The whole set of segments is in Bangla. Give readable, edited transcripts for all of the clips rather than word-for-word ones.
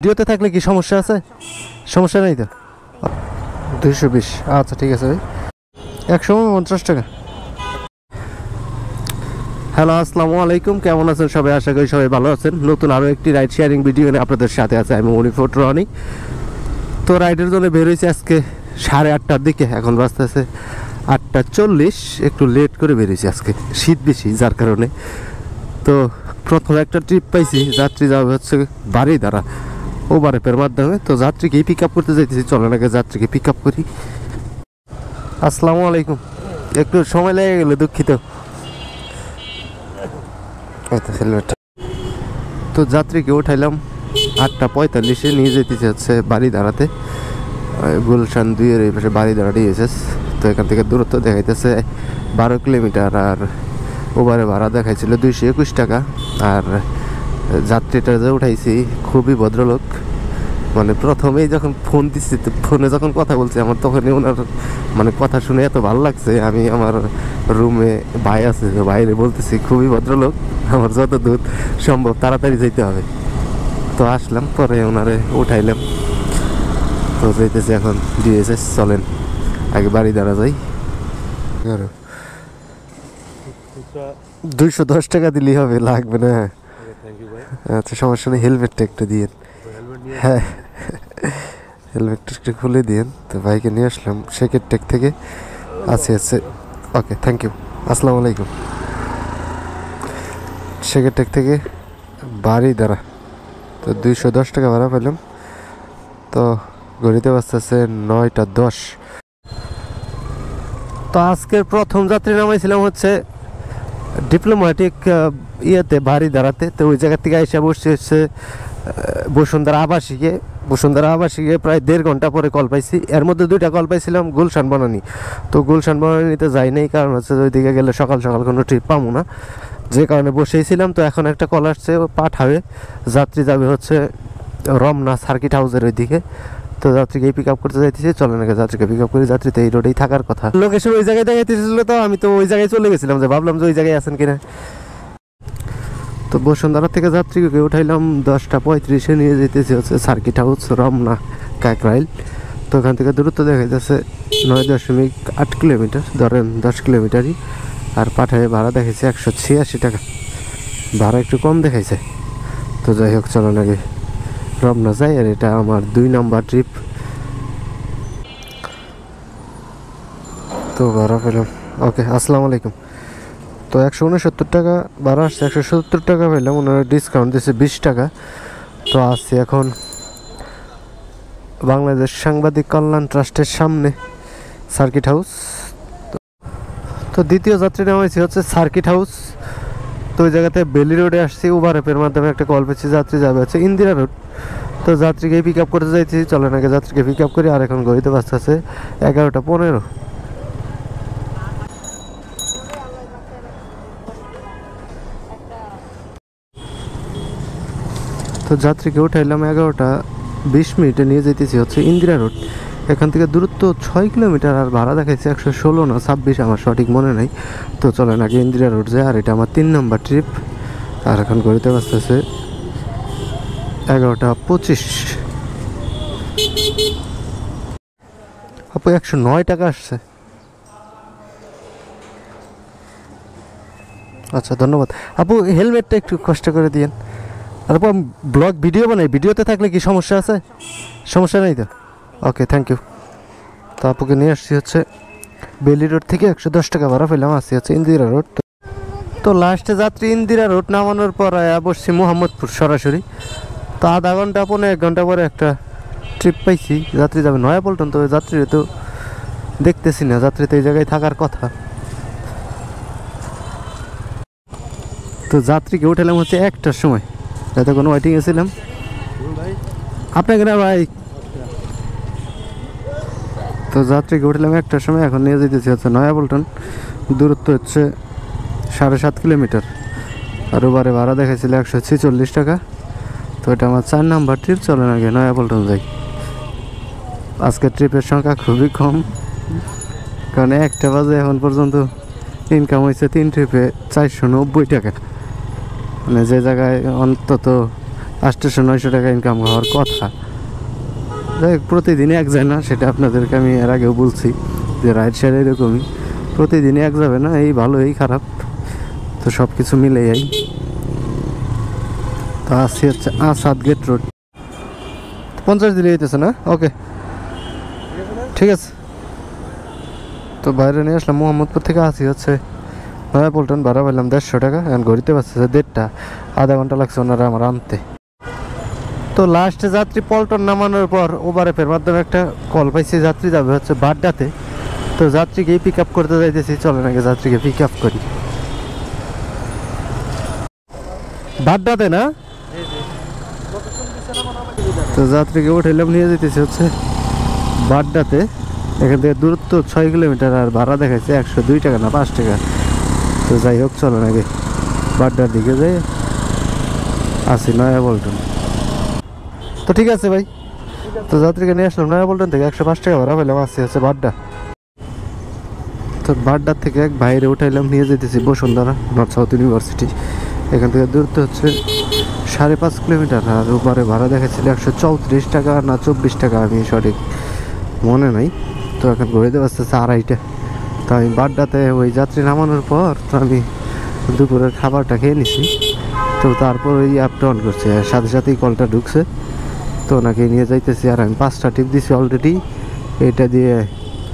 ভিডিওতে থাকলে কি সমস্যা আছে? সমস্যা নেই তো? 220। আচ্ছা ঠিক আছে ভাই, 150 টাকা। হ্যালো, আসসালামু আলাইকুম। কেমন আছেন সবাই? আশা করি সবাই ভালো আছেন। নতুন আরও একটি রাইড শেয়ারিং ভিডিও নিয়ে আপনাদের সাথে আছে আমি মনিফোর্ট রনি। তো রাইডের জন্য বের হয়েছি আজকে 8:30টার দিকে, এখন বাজতেছে 8:40। একটু লেট করে বেরিয়েছি, আজকে শীত বেশি যার কারণে। তো প্রথম একটা ট্রিপ পাইছি, যাত্রী যাবে হচ্ছে বারিধারা ওভার অ্যাপের মাধ্যমে। তো যাত্রীকেই পিক আপ করতে যাইতেছি, চলেন আগে যাত্রীকে পিক আপ করি। আসসালামু আলাইকুম, একটু সময় লেগে গেলে দুঃখিত। হেলমেট। তো যাত্রীকে উঠাইলাম 8:45-এ, নিয়ে যেতেছে হচ্ছে বারিধারাতে, গুলশান 2-এর এই পাশে বারিধারা ডিএসএস। তো এখান থেকে দূরত্ব দেখাইতেছে 12 কিলোমিটার, আর ওভারে ভাড়া দেখাইছিল 221 টাকা। আর যাত্রীটা যে উঠাইছি খুবই ভদ্রলোক, মানে প্রথমেই যখন ফোন দিচ্ছি, ফোনে যখন কথা বলছি আমার, তখনই ওনার মানে কথা শুনে এত ভালো লাগছে। আমি আমার রুমে ভাই আছে, বাইরে বলতেছি খুবই ভদ্রলোক, আমার যত দূর সম্ভব তাড়াতাড়ি যেতে হবে। তো আসলাম, পরে ওনারে উঠাইলাম। তো যেতেছি এখন ডিএসএস, চলেন আগে বারিধারা যাই। 210 টাকা দিলেই হবে, লাগবে না? আচ্ছা সমস্যা নেই, হেলমেটটা একটু দিয়ে। হ্যাঁ, হেলমেটটা একটু খুলে দিন। তো ভাইকে নিয়ে আসলাম শেখের টেক থেকে। আছে। ওকে, থ্যাংক ইউ। আসসালামু আলাইকুম। শেখের টেক থেকে বারিধারা, তো 210 টাকা ভাড়া পেলাম। তো ঘড়িতে বাজতেছে 9:10। তো আজকের প্রথম যাত্রী নামাইছিলাম হচ্ছে ডিপ্লোম্যাটিক ইয়েতে বারিধারাতে। তো ওই জায়গা থেকে এসে বসছে হচ্ছে বসুন্ধরা আবাসিকে প্রায় 1.5 ঘন্টা পরে কল পাইছি। এর মধ্যে 2টা কল পাইছিলাম গুলশান বনানী। তো গুলশান বনানীতে যাই নাই, কারণ হচ্ছে ওইদিকে গেলে সকাল সকাল কোনো ট্রিপ পাবো না, যে কারণে বসেইছিলাম। তো এখন একটা কল আসছে পাঠাবে, যাত্রী যাবে হচ্ছে রমনা সার্কিট হাউসের ওইদিকে। তো যাত্রীকে পিক আপ করতে যাইতেছি, চলেন আগে যাত্রীকে পিক আপ করি। যাত্রী তো এই রোডেই থাকার কথা, লোকেশন ওই জায়গায় দেখাইতেছিল। তো আমি তো ওই জায়গায় চলে গেছিলাম, যে ভাবলাম যে ওই জায়গায় আছেন কিনা। তো বসুন্ধরা থেকে যাত্রীকে উঠাইলাম 10:35-এ, নিয়ে যেতেছি হচ্ছে সার্কিট হাউস রমনা কাকরাইল। তো ওখান থেকে দূরত্ব দেখাইতেছে 9.8 কিলোমিটার, ধরেন 10 কিলোমিটারই। আর পাঠায় ভাড়া দেখাইছে 186 টাকা, ভাড়া একটু কম দেখাইছে। তো যাই হোক, চলেন আগে রমনা যাই। আর এটা আমার 2 নম্বর ট্রিপ। তো ভাড়া পেলাম, ওকে আসসালামু আলাইকুম। তো 169 টাকা ভাড়া আসছে, 170 টাকা পেলাম, ওনারা ডিসকাউন্ট দিয়েছে 20 টাকা। তো আসছি এখন বাংলাদেশ সাংবাদিক কল্যাণ ট্রাস্টের সামনে সার্কিট হাউস। তো দ্বিতীয় যাত্রী নামাইছি হচ্ছে সার্কিট হাউস। তো ওই জায়গাতে বেলি রোডে আসছি, ওভার অ্যাপের মাধ্যমে একটা কল পেয়েছি, যাত্রী যাবে হচ্ছে ইন্দিরা রোড। তো যাত্রীকে পিক আপ করতে যাইছি, চলেন আগে যাত্রীকে পিক আপ করি। আর এখন ঘড়িতে বাজতেছে 11:15। তো যাত্রীকে উঠাইলাম 11:20 নিয়ে যেতেছি হচ্ছে ইন্দিরা রোড। এখান থেকে দূরত্ব 6 কিলোমিটার, আর ভাড়া দেখাইছে 116 না 26, আমার সঠিক মনে নাই। তো চলেন আগে ইন্দিরা রোড যায়। আর এটা আমার 3 নম্বর ট্রিপ। আর এখন ঘড়িতে বাজতেছে 11:25। আপু 109 টাকা আসছে। আচ্ছা ধন্যবাদ আপু, হেলমেটটা একটু কষ্ট করে দিয়েন। আর আপু আমি ব্লগ ভিডিও বানাই, ভিডিওতে থাকলে কি সমস্যা আছে? সমস্যা নেই তো? ওকে, থ্যাংক ইউ। তো আপুকে নিয়ে আসছি হচ্ছে বেলি রোড থেকে, 110 টাকা ভাড়া পেলাম, আসছি হচ্ছে ইন্দিরা রোড। তো লাস্টে যাত্রী ইন্দিরা রোড নামানোর পর বসছি মোহাম্মদপুর সরাসরি। তো আধা ঘন্টা 1 ঘন্টা পরে একটা ট্রিপ পাইছি, যাত্রী যাবে নয়াপল্টন। তো যাত্রী তো দেখতেছি না, যাত্রী তো এই জায়গায় থাকার কথা। তো যাত্রীকে উঠালাম হচ্ছে 1টার সময়, যাতে কোনো ওয়েটিংয়ে ছিলাম। আপনাকে না ভাই। তো যাত্রীকে উঠলাম 1টার সময়, এখন নিয়ে যেতেছি হচ্ছে নয়াপল্টন। দূরত্ব হচ্ছে 7.5 কিলোমিটার, আর ওবারে ভাড়া দেখাইছিল 146 টাকা। তো এটা আমার 4 নম্বর ট্রিপ, চলেন আগে নয়াপল্টন যাই। আজকের ট্রিপের সংখ্যা খুবই কম, কারণ 1টা বাজে এখন পর্যন্ত ইনকাম হয়েছে 3 ট্রিপে 490 টাকা। মানে যে জায়গায় অন্তত 800-900 টাকা ইনকাম হওয়ার কথা। যাই হোক, প্রতিদিনই এক যায় না, সেটা আপনাদেরকে আমি এর আগেও বলছি যে রাইড শেয়ার এরকমই, প্রতিদিনই এক যাবে না, এই ভালো এই খারাপ, তো সব কিছু মিলে যাই। তো আসছি হচ্ছে আসাদ গেট রোড। 50 দিলে হইতেছে না? ওকে, ঠিক আছে। তো বাইরে নিয়ে আসলাম মোহাম্মদপুর থেকে। আসি হচ্ছে নয়াপল্টন, ভাড়া পাইলাম 150 টাকা। এখন ঘড়িতে পারছে 1:30, আধা ঘন্টা লাগছে ওনারা আমার আনতে। তো লাস্টে যাত্রী পল্টন নামানোর পর ওভার অ্যাপের মাধ্যমে একটা কল পাইছি, যাত্রী যাবে হচ্ছে বাড্ডাতে। তো যাত্রীকে পিক আপ করতে যাইতেছি, চলেন আগে যাত্রীকে পিক আপ করি। বাড্ডাতে না? তো যাত্রীকে উঠাইলাম, নিয়ে যেতেছি হচ্ছে বাড্ডাতে। এখান থেকে দূরত্ব 6 কিলোমিটার, আর ভাড়া দেখাচ্ছে 102 টাকা না 5 টাকা। তো যাই হোক, চলেন আগে বাড্ডার দিকে যাই। আসি নয়াপল্টন। তো ঠিক আছে ভাই, তো যাত্রীকে নিয়ে আসলাম নয়াপল্টন থেকে, 105 টাকা ভাড়া পেলাম। আসছি হচ্ছে বাড্ডা। তো বাড্ডার থেকে এক বাইরে উঠাইলাম, নিয়ে যেতেছি বসুন্ধরা নর্থ সাউথ ইউনিভার্সিটি। এখান থেকে দূরত্ব হচ্ছে 5.5 কিলোমিটার, আর উপরে ভাড়া দেখাচ্ছিল 134 টাকা না 24 টাকা, আমি সঠিক মনে নাই। তো এখন ঘুরে বাজতেছে 2:30। তো আমি বাড্ডাতে ওই যাত্রী নামানোর পর তো আমি দুপুরের খাবারটা খেয়ে নিছি। তো তারপর ওই অ্যাপটা অন করছে, সাথে সাথেই কলটা ঢুকছে। তো ওনাকে নিয়ে যাইতেছি, আর আমি 5টা টিপ দিছি অলরেডি। এটা দিয়ে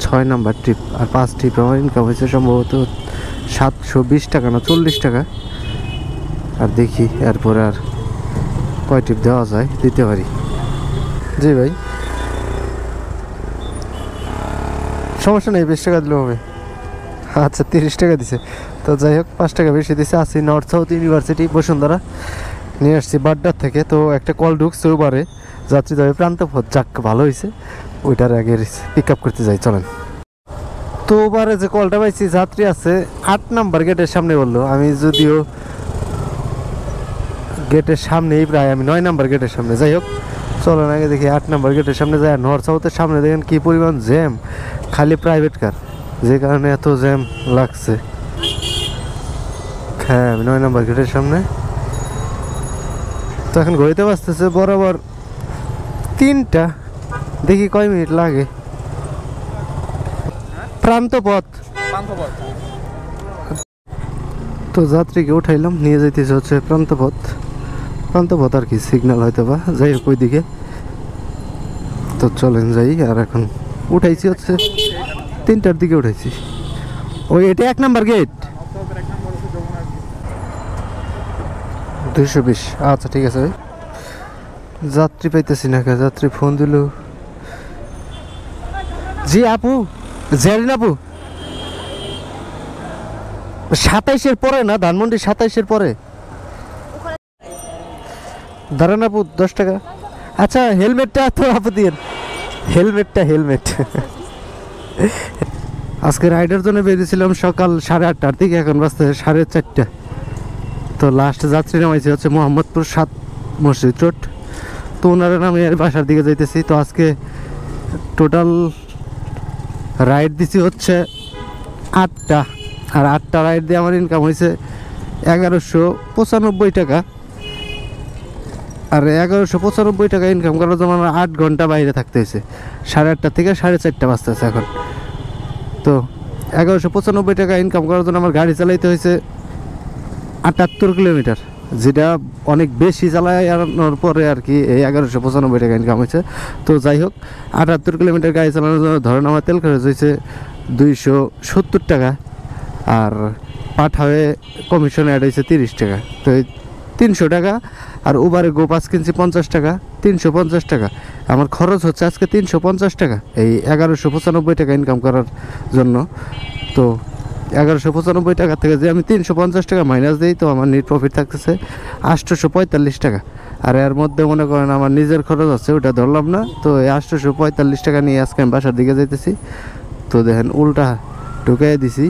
6 নাম্বার ট্রিপ, আর 5 ট্রিপ আমার ইনকাম হয়েছে সম্ভবত 720 টাকা না 40 টাকা। আর দেখি এরপরে আর কয় টিপ দেওয়া যায়, দিতে পারি। জি ভাই, সমস্যা নেই, 20 টাকা দিলেও হবে। আচ্ছা, 30 টাকা দিছে। তো যাই হোক, 5 টাকা বেশি দিছে। আসি নর্থ সাউথ ইউনিভার্সিটি বসুন্ধরা, নিয়ে আসছি বাড্ডার থেকে। তো একটা কল ঢুকছে ওবারে, যাত্রী যাবে প্রান্তপথ। যাক, ভালো হয়েছে, ওইটার আগে পিক আপ করতে যাই, চলেন। তো ওবারে যে কলটা পাইছি, যাত্রী আছে 8 নাম্বার গেটের সামনে বললো। আমি যদিও গেটের সামনেই, প্রায় আমি 9 নাম্বার গেটের সামনে। যাই হোক, চলেন আগে দেখি 8 নাম্বার গেটের সামনে যায়। নর্থ সাউথের সামনে দেখেন কি পরিমাণ জ্যাম, খালি প্রাইভেট কার, যে কারণে এত জ্যাম লাগছে। হ্যাঁ, আমি 9 নাম্বার গেটের সামনে। তো এখন ঘড়িতে বাজতেছে বরাবর 3টা, দেখি কয় মিনিট লাগে। প্রান্তপথ। তো যাত্রীকে উঠাইলাম, নিয়ে যাইতেছে হচ্ছে প্রান্তপথ। প্রান্তপথ আর কি, সিগন্যাল হয়তো বা, যাই হোক ওই দিকে। তো চলেন যাই। আর এখন উঠাইছি হচ্ছে 3টার দিকে উঠাইছি। ওই এটা 1 নাম্বার গেট, 220। আচ্ছা ঠিক আছে ভাই। যাত্রী পাইতেছি না, যাত্রী ফোন দিল। জি আপু, জেরিন আপু, 27-এর পরে না, ধানমন্ডি 27-এর পরে। দাঁড়ান আপু, 10 টাকা। আচ্ছা, হেলমেটটা তো আপু দিন, হেলমেট। আজকে রাইডের জন্য বেরিয়েছিলাম সকাল 8:30টার দিকে, এখন বাজতে 4:30। তো লাস্ট যাত্রী নামাইছি হচ্ছে মোহাম্মদপুর 7 মসজিদ রোড। তো ওনারা নামে বাসার দিকে যাইতেছি। তো আজকে টোটাল রাইড দিছি হচ্ছে 8টা, আর 8টা রাইড দিয়ে আমার ইনকাম হয়েছে 1195 টাকা। আর 1195 টাকা ইনকাম করার জন্য আমার 8 ঘন্টা বাইরে থাকতে হয়েছে, 8:30 থেকে 4:30 বাজতেছে এখন। তো 1195 টাকা ইনকাম করার জন্য আমার গাড়ি চালাইতে হয়েছে 78 কিলোমিটার, যেটা অনেক বেশি চালানোর পরে আর কি এই 1195 টাকা ইনকাম হয়েছে। তো যাই হোক, 78 কিলোমিটার গাড়ি চালানোর জন্য ধরেন আমার তেল খরচ হয়েছে 270 টাকা, আর পাঠাওয়ে কমিশন অ্যাড হয়েছে 30 টাকা। তো 300 টাকা। আর উবারে গো পাস কিনছি 50 টাকা, 350 টাকা। আমার খরচ হচ্ছে আজকে 350 টাকা এই 1195 টাকা ইনকাম করার জন্য। তো 1195 টাকা থেকে যে আমি 350 টাকা মাইনাস দিই, তো আমার নেট প্রফিট থাকতেছে 845 টাকা। আর এর মধ্যে মনে করেন আমার নিজের খরচ আছে, ওটা ধরলাম না। তো এই 845 টাকা নিয়ে আজকে আমি বাসার দিকে যাইতেছি। তো দেখেন উল্টা ঢুকাই দিছি,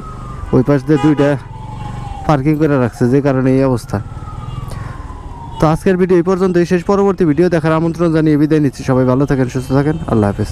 ওই পাশ দিয়ে 2টা পার্কিং করে রাখছে, যে কারণে এই অবস্থা। তো আজকের ভিডিও এই পর্যন্তই শেষ। পরবর্তী ভিডিও দেখার আমন্ত্রণ জানিয়ে বিদায় নিচ্ছি। সবাই ভালো থাকেন, সুস্থ থাকেন, আল্লাহ হাফেজ।